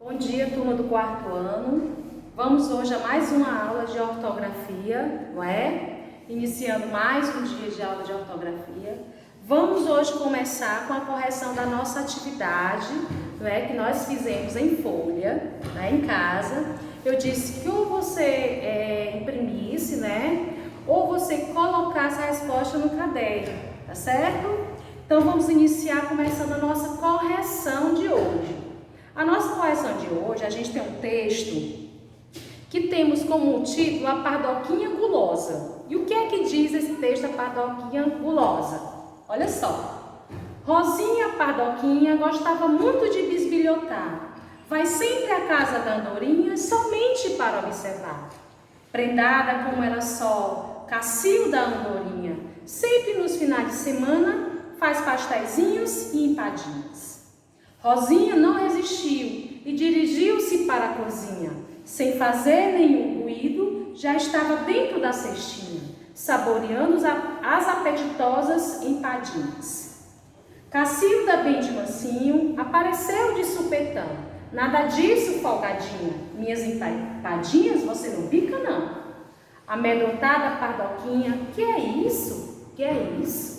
Bom dia, turma do quarto ano. Vamos hoje a mais uma aula de ortografia, não é? Iniciando mais um dia de aula de ortografia. Vamos hoje começar com a correção da nossa atividade, não é? Que nós fizemos em folha, né, em casa. Eu disse que ou você imprimisse, né? Ou você colocasse a resposta no caderno, tá certo? Então vamos iniciar começando a nossa correção de hoje. A nossa correção de hoje, a gente tem um texto que temos como título a Pardoquinha Gulosa. E o que é que diz esse texto, a Pardoquinha Gulosa? Olha só. Rosinha Pardoquinha gostava muito de bisbilhotar. Vai sempre à casa da andorinha somente para observar. Prendada como era só, Cacilda andorinha, sempre nos finais de semana faz pasteizinhos e empadinhas. Rosinha não resistiu e dirigiu-se para a cozinha. Sem fazer nenhum ruído, já estava dentro da cestinha, saboreando as apetitosas empadinhas. Cacilda, bem de mansinho, apareceu de supetão. Nada disso, folgadinha. Minhas empadinhas você não pica, não. Amedrontada Pardoquinha, que é isso? Que é isso?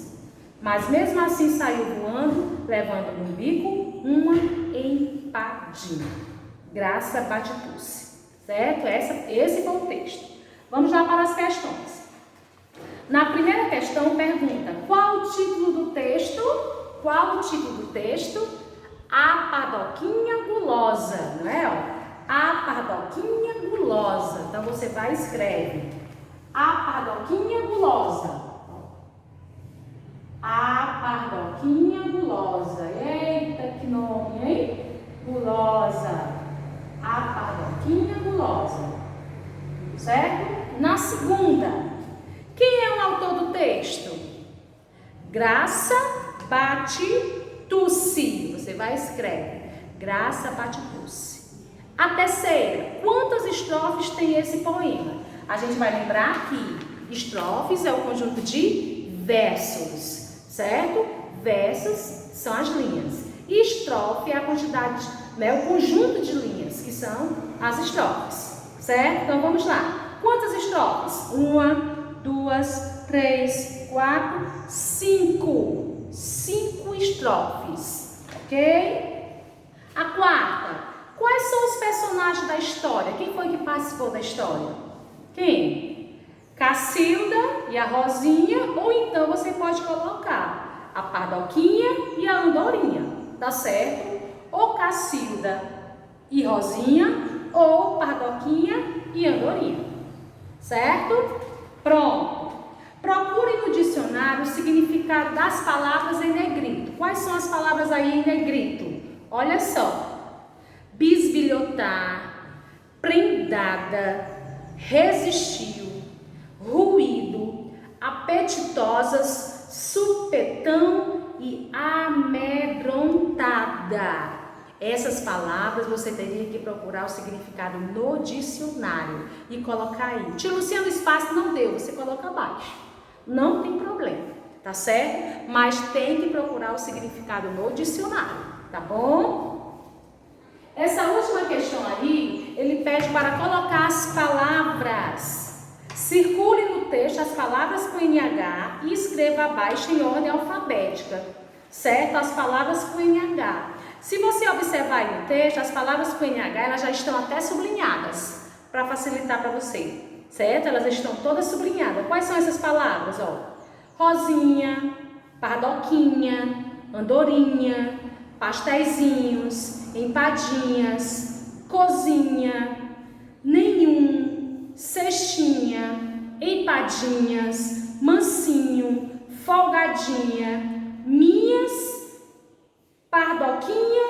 Mas mesmo assim saiu voando, levando no bico uma empadinha. Graça Batistuce, certo? Esse foi o texto. Vamos lá para as questões. Na primeira questão pergunta, qual o título do texto? Qual o título do texto? A Pardoquinha Gulosa, não é? A Pardoquinha Gulosa. Então você vai e escreve A Pardoquinha Gulosa. A Pardoquinha Gulosa. Eita, que nome, hein? Gulosa. A Pardoquinha Gulosa. Certo? Na segunda, quem é o autor do texto? Graça Batistuce. Você vai e escreve Graça Batistuce. A terceira, quantas estrofes tem esse poema? A gente vai lembrar que estrofes é o conjunto de versos. Certo? Versos são as linhas. E estrofe é a quantidade, né, o conjunto de linhas, que são as estrofes. Certo? Então vamos lá. Quantas estrofes? 1, 2, 3, 4, 5. 5 estrofes. Ok? A quarta. Quais são os personagens da história? Quem foi que participou da história? Quem? Cacilda e a Rosinha, ou então você pode colocar a Pardoquinha e a Andorinha, tá certo? Ou Cacilda e Rosinha, ou Pardoquinha e Andorinha, certo? Pronto. Procure no dicionário o significado das palavras em negrito. Quais são as palavras aí em negrito? Olha só. Bisbilhotar, prendada, resistiu, ruído, apetitosas, supetão e amedrontada. Essas palavras você teria que procurar o significado no dicionário e colocar aí. Tia Luciana, o espaço não deu, você coloca abaixo. Não tem problema, tá certo? Mas tem que procurar o significado no dicionário, tá bom? Essa última questão aí, ele pede para colocar as palavras. Circule no texto as palavras com NH e escreva abaixo em ordem alfabética, certo? As palavras com NH. Se você observar aí no texto, as palavras com NH, elas já estão até sublinhadas, para facilitar para você, certo? Elas estão todas sublinhadas. Quais são essas palavras? Ó, Rosinha, Pardoquinha, Andorinha, pasteizinhos, empadinhas, cozinha, nenhum, cestinha, empadinhas, mansinho, folgadinha, minhas, Pardoquinha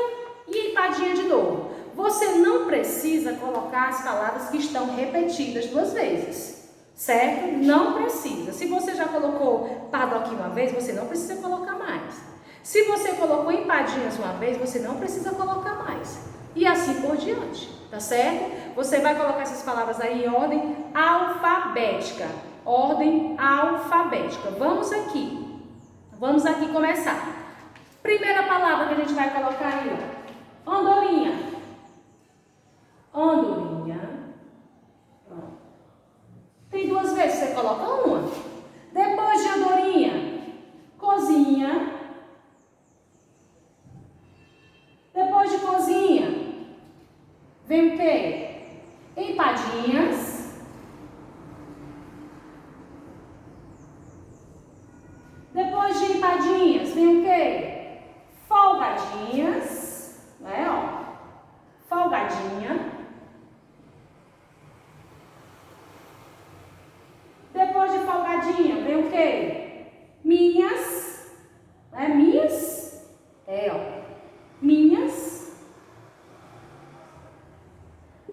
e empadinha de novo. Você não precisa colocar as palavras que estão repetidas 2 vezes, certo? Não precisa. Se você já colocou Pardoquinha uma vez, você não precisa colocar mais. Se você colocou empadinhas uma vez, você não precisa colocar mais. E assim por diante, tá certo? Você vai colocar essas palavras aí em ordem alfabética. Ordem alfabética. Vamos aqui começar. Primeira palavra que a gente vai colocar aí, ó. Andorinha. vem o quê? Empadinhas. Depois de empadinhas, vem o quê? Folgadinhas, né, ó? Folgadinha. Depois de folgadinha, vem o quê? Minhas, né? Minhas, ó. Minhas.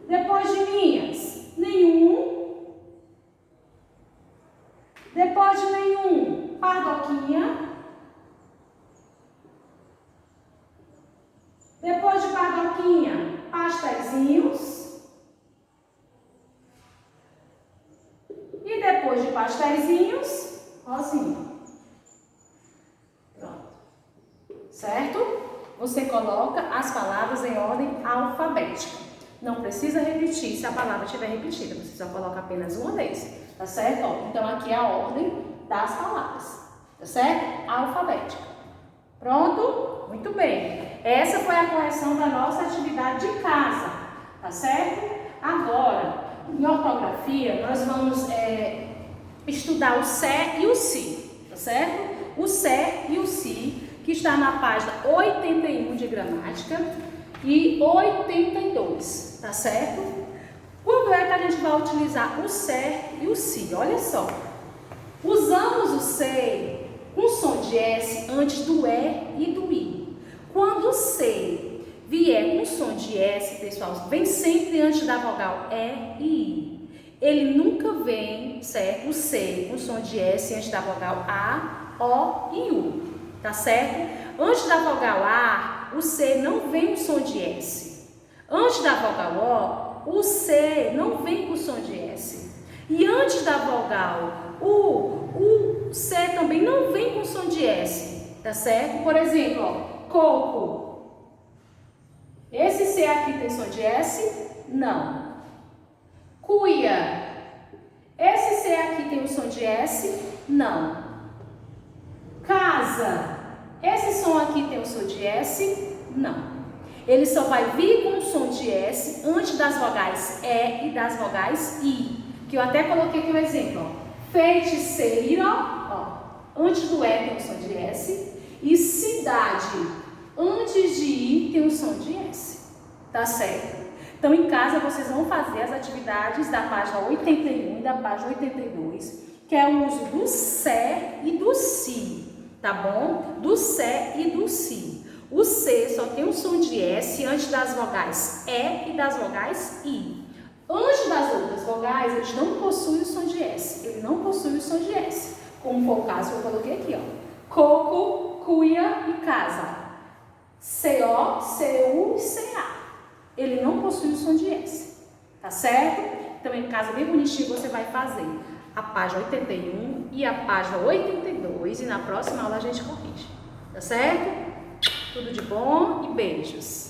Depois de minhas, nenhum. Depois de nenhum, padoquinha. Depois de padoquinha, pastéisinhos. E depois de pastéisinhos, rosinha. Pronto. Certo? Você coloca as palavras em ordem alfabética. Não precisa repetir se a palavra estiver repetida. Você só coloca apenas uma vez. Tá certo? Ó, então aqui é a ordem das palavras. Tá certo? Alfabética. Pronto? Muito bem. Essa foi a correção da nossa atividade de casa. Tá certo? Agora, em ortografia, nós vamos estudar o sé e o si. Tá certo? O sé e o si, que está na página 81 de gramática e 82, tá certo? Quando é que a gente vai utilizar o sé e o si? Olha só, usamos o sé com som de S antes do E e do I. Quando o C vier com som de S, pessoal, vem sempre antes da vogal E e I. Ele nunca vem, certo? O C com som de S antes da vogal A, O e U, tá certo? Antes da vogal A, o C não vem com som de S. Antes da vogal O, o C não vem com som de S. E antes da vogal U, o C também não vem com som de S, tá certo? Por exemplo, ó, coco. Esse C aqui tem som de S? Não. Cuia. Esse C aqui tem o som de S? Não. Casa. Esse som aqui tem o som de S? Não. Ele só vai vir com o som de S antes das vogais E e das vogais I. Que eu até coloquei aqui um exemplo, ó. Feiticeira, ó. Antes do E tem o som de S. E cidade. Antes de I tem o som de S. Tá certo? Então, em casa, vocês vão fazer as atividades da página 81 e da página 82, que é o uso do sé e do si. Tá bom? Do sé e do si. O C só tem o som de S antes das vogais E e das vogais I. Antes das outras vogais, eles não possuem o som de S. Ele não possui o som de S. Como foi o caso que eu coloquei aqui, ó. Coco, cuia e casa. CO, CU e CA. Ele não possui o som de S. Tá certo? Então, em casa bem bonitinho, você vai fazer a página 81 e a página 82 e na próxima aula a gente corrige. Tá certo? Tudo de bom e beijos!